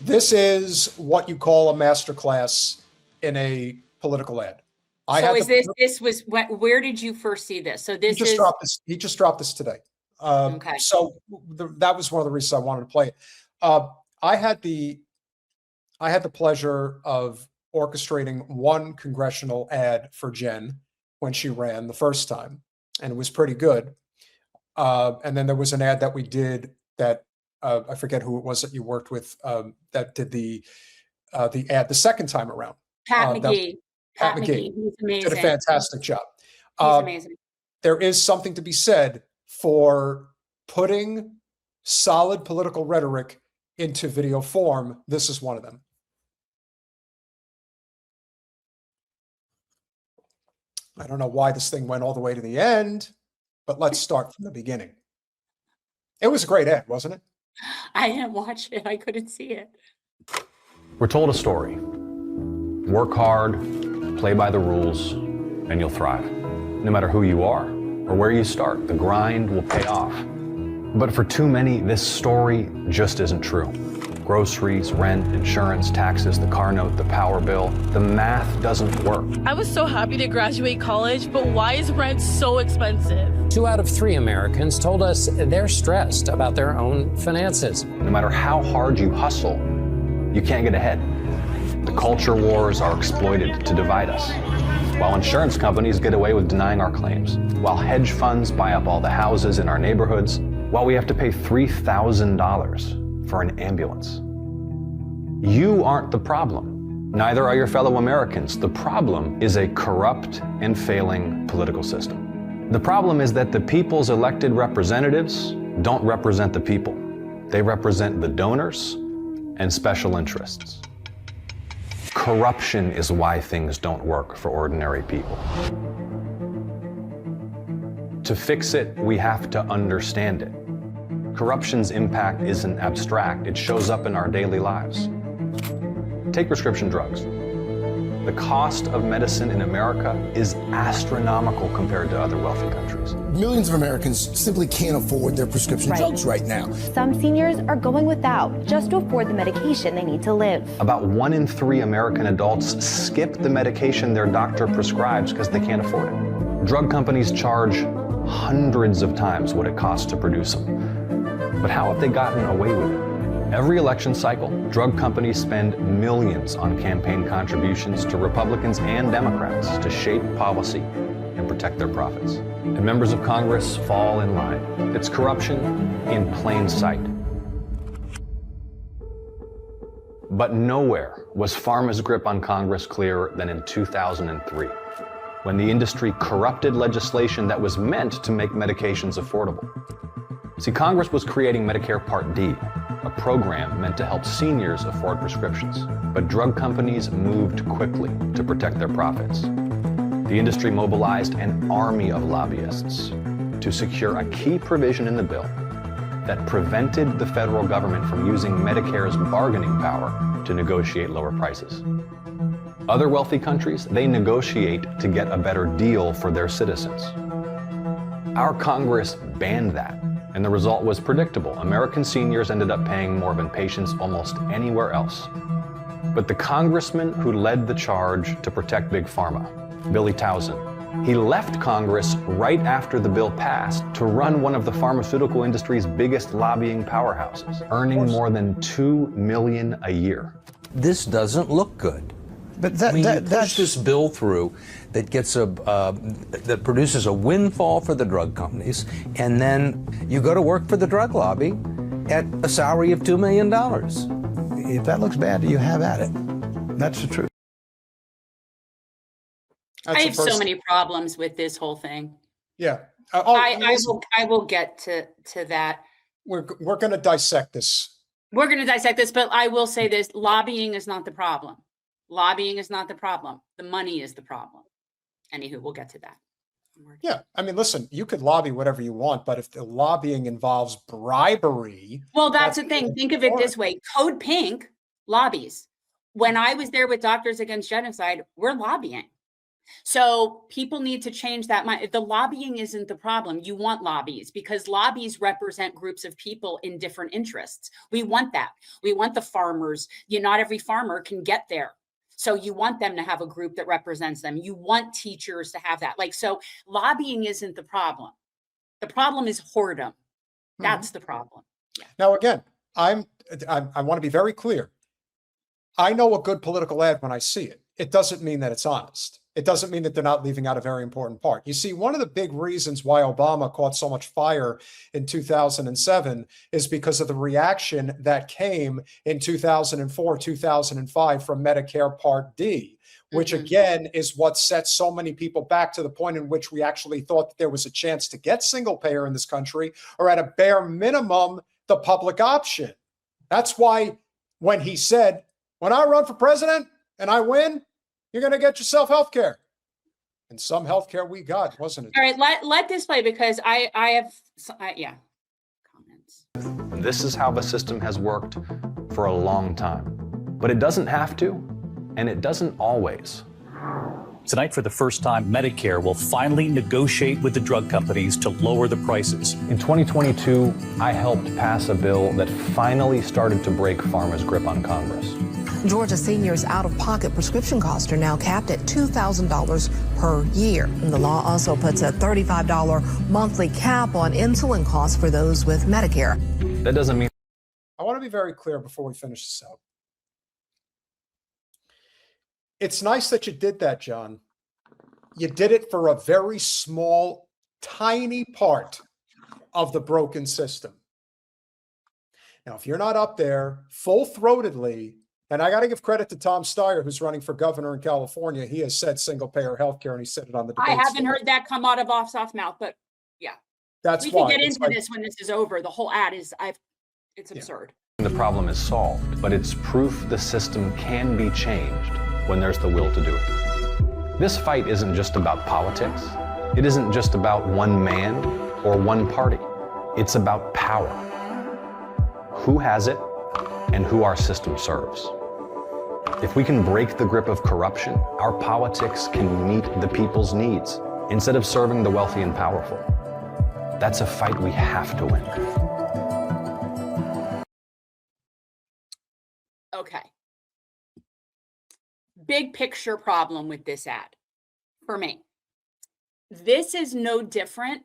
This is what you call a masterclass in a political ad. Where did you first see this? So this he just dropped this today. Okay. So that was one of the reasons I wanted to play it. I had the pleasure of orchestrating one congressional ad for Jen when she ran the first time, and it was pretty good. And then there was an ad that we did that I forget who it was that you worked with that did the ad the second time around. Pat McGee. Pat McGee. He's amazing. Did a fantastic job. He's amazing. There is something to be said for putting solid political rhetoric into video form. This is one of them. I don't know why this thing went all the way to the end, but let's start from the beginning. It was a great ad, wasn't it? I didn't watch it. I couldn't see it. We're told a story. Work hard, play by the rules, and you'll thrive. No matter who you are or where you start, the grind will pay off. But for too many, this story just isn't true. Groceries, rent, insurance, taxes, the car note, the power bill, the math doesn't work. I was so happy to graduate college, but why is rent so expensive? 2 out of 3 Americans told us they're stressed about their own finances. No matter how hard you hustle, you can't get ahead. The culture wars are exploited to divide us, while insurance companies get away with denying our claims, while hedge funds buy up all the houses in our neighborhoods, while we have to pay $3,000 for an ambulance. You aren't the problem. Neither are your fellow Americans. The problem is a corrupt and failing political system. The problem is that the people's elected representatives don't represent the people. They represent the donors and special interests. Corruption is why things don't work for ordinary people. To fix it, we have to understand it. Corruption's impact isn't abstract. It shows up in our daily lives. Take prescription drugs. The cost of medicine in America is astronomical compared to other wealthy countries. Millions of Americans simply can't afford their prescription drugs right now. Some seniors are going without just to afford the medication they need to live. About 1 in 3 American adults skip the medication their doctor prescribes because they can't afford it. Drug companies charge hundreds of times what it costs to produce them. But how have they gotten away with it? Every election cycle, drug companies spend millions on campaign contributions to Republicans and Democrats to shape policy and protect their profits. And members of Congress fall in line. It's corruption in plain sight. But nowhere was Pharma's grip on Congress clearer than in 2003, when the industry corrupted legislation that was meant to make medications affordable. See, Congress was creating Medicare Part D, a program meant to help seniors afford prescriptions. But drug companies moved quickly to protect their profits. The industry mobilized an army of lobbyists to secure a key provision in the bill that prevented the federal government from using Medicare's bargaining power to negotiate lower prices. Other wealthy countries, they negotiate to get a better deal for their citizens. Our Congress banned that. And the result was predictable. American seniors ended up paying more than patients almost anywhere else. But the congressman who led the charge to protect Big Pharma, Billy Towson, he left Congress right after the bill passed to run one of the pharmaceutical industry's biggest lobbying powerhouses, earning more than $2 million a year. This doesn't look good. But you push this bill through that gets that produces a windfall for the drug companies, and then you go to work for the drug lobby at a salary of $2 million. If that looks bad, you have at it. That's the truth. I have so many problems with this whole thing. Yeah. I will get to that. We're going to dissect this. We're going to dissect this, but I will say this: lobbying is not the problem. Lobbying is not the problem. The money is the problem. Anywho, we'll get to that. Yeah. I mean, listen, you could lobby whatever you want, but if the lobbying involves bribery. Well, that's the thing. Think of it this way. Code Pink lobbies. When I was there with Doctors Against Genocide, we're lobbying. So people need to change that mind. The lobbying isn't the problem. You want lobbies because lobbies represent groups of people in different interests. We want that. We want the farmers. Not every farmer can get there. So you want them to have a group that represents them. You want teachers to have that. So lobbying isn't the problem. The problem is whoredom. That's the problem. Yeah. Now, again, I want to be very clear. I know a good political ad when I see it. It doesn't mean that it's honest. It doesn't mean that they're not leaving out a very important part. You see, one of the big reasons why Obama caught so much fire in 2007 is because of the reaction that came in 2004, 2005 from Medicare Part D, which again is what set so many people back to the point in which we actually thought that there was a chance to get single payer in this country, or at a bare minimum, the public option. That's why when he said, when I run for president and I win, you're going to get yourself health care. And some health care we got, wasn't it? All right, let this play because I have comments. This is how the system has worked for a long time. But it doesn't have to, and it doesn't always. Tonight, for the first time, Medicare will finally negotiate with the drug companies to lower the prices. In 2022, I helped pass a bill that finally started to break Pharma's grip on Congress. Georgia seniors' out-of-pocket prescription costs are now capped at $2,000 per year. And the law also puts a $35 monthly cap on insulin costs for those with Medicare. That doesn't mean... I want to be very clear before we finish this out. It's nice that you did that, John. You did it for a very small, tiny part of the broken system. Now, if you're not up there full-throatedly, and I got to give credit to Tom Steyer, who's running for governor in California. He has said single-payer healthcare, and he said it on the debate. I haven't heard that come out of Ossoff's mouth, but yeah, we can get into this when this is over. The whole ad is, it's absurd. The problem is solved, but it's proof the system can be changed when there's the will to do it. This fight isn't just about politics. It isn't just about one man or one party. It's about power. Who has it and who our system serves. If we can break the grip of corruption, our politics can meet the people's needs instead of serving the wealthy and powerful. That's a fight we have to win. Okay. Big picture problem with this ad for me. This is no different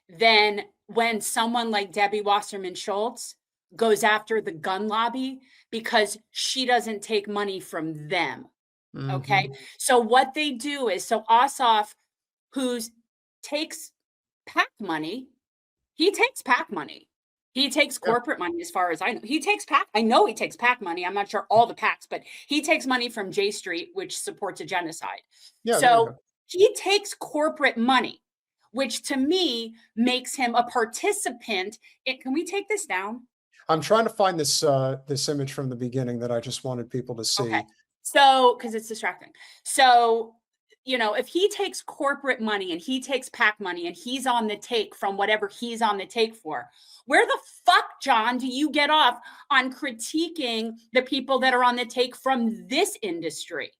than when someone like Debbie Wasserman Schultz goes after the gun lobby because she doesn't take money from them. Okay. So what they do is, so Ossoff, who takes PAC money, he takes PAC money. He takes corporate money, as far as I know. He takes PAC. I know he takes PAC money. I'm not sure all the PACs, but he takes money from J Street, which supports a genocide. Yeah, so he takes corporate money, which to me makes him a participant. Can we take this down? I'm trying to find this this image from the beginning that I just wanted people to see. Okay. So, because it's distracting. So, if he takes corporate money and he takes PAC money and he's on the take from whatever he's on the take for, where the fuck, John, do you get off on critiquing the people that are on the take from this industry?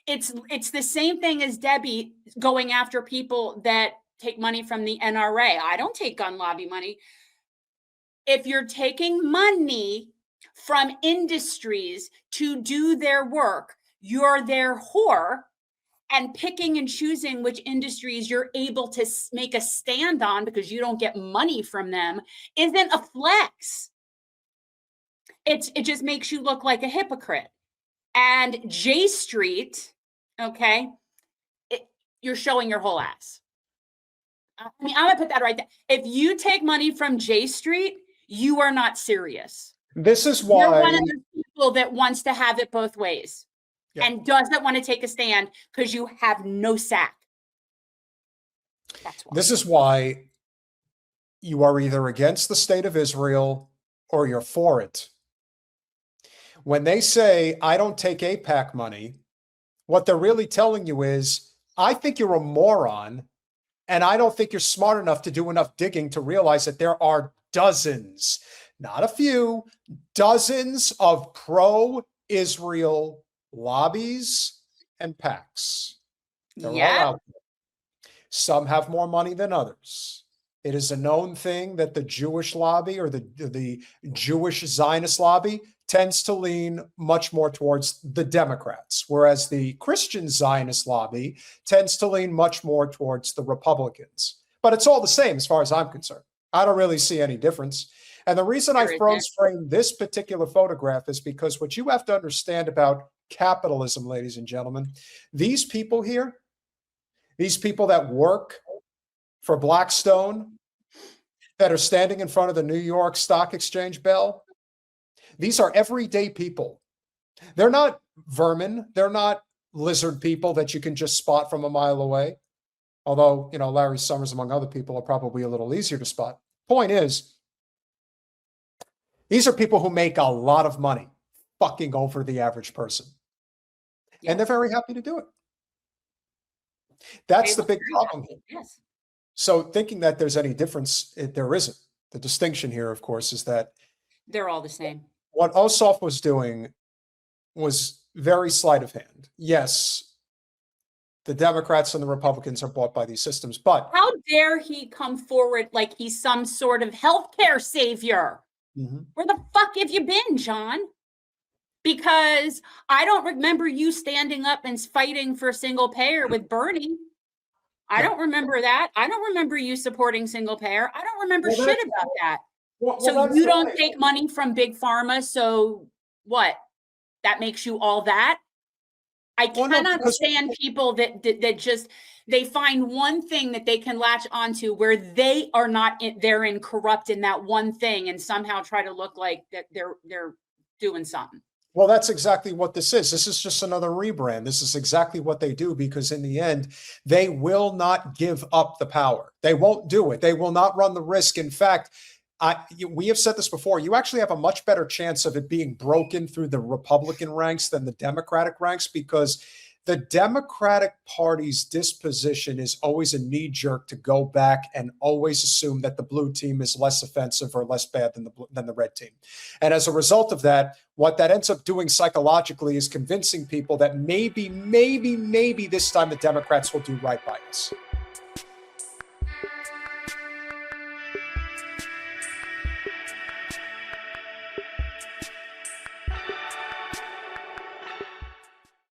It's the same thing as Debbie going after people that take money from the NRA. I don't take gun lobby money. If you're taking money from industries to do their work, you're their whore, and picking and choosing which industries you're able to make a stand on because you don't get money from them isn't a flex. It just makes you look like a hypocrite. And J Street, okay, you're showing your whole ass. I mean, I'm gonna put that right there. If you take money from J Street, you are not serious. This is why you're one of the people that wants to have it both ways and doesn't want to take a stand because you have no sack. That's why. This is why you are either against the state of Israel or you're for it. When they say, I don't take AIPAC money, what they're really telling you is, I think you're a moron, and I don't think you're smart enough to do enough digging to realize that there are dozens, not a few, dozens of pro-Israel lobbies and PACs. They're all Yeah. out there. Some have more money than others. It is a known thing that the Jewish lobby or the Jewish Zionist lobby tends to lean much more towards the Democrats, whereas the Christian Zionist lobby tends to lean much more towards the Republicans. But it's all the same as far as I'm concerned. I don't really see any difference. And the reason I framed this particular photograph is because what you have to understand about capitalism, ladies and gentlemen, these people here, these people that work for Blackstone, that are standing in front of the New York Stock Exchange bell, these are everyday people. They're not vermin. They're not lizard people that you can just spot from a mile away. Although, you know, Larry Summers, among other people, are probably a little easier to spot. Point is, these are people who make a lot of money fucking over the average person. Yes. And they're very happy to do it. That's the big problem here. Yes. So thinking that there's any difference, there isn't. The distinction here, of course, is that They're all the same. what Ossoff was doing was very sleight of hand. Yes, the Democrats and the Republicans are bought by these systems, but How dare he come forward like he's some sort of healthcare savior? Where the fuck have you been, John? Because I don't remember you standing up and fighting for single payer with Bernie. I don't remember that. I don't remember you supporting single payer. I don't remember shit about that. So you don't take money from big pharma. So what? That makes you all that? I cannot stand people that just, they find one thing that they can latch onto where they are not, they're in corrupt in that one thing and somehow try to look like that they're doing something. Well, that's exactly what this is. This is just another rebrand. This is exactly what they do, because in the end, they will not give up the power. They won't do it. They will not run the risk. In fact, we have said this before, you actually have a much better chance of it being broken through the Republican ranks than the Democratic ranks, because the Democratic Party's disposition is always a knee jerk to go back and always assume that the blue team is less offensive or less bad than the red team. And as a result of that, what that ends up doing psychologically is convincing people that maybe this time the Democrats will do right by us.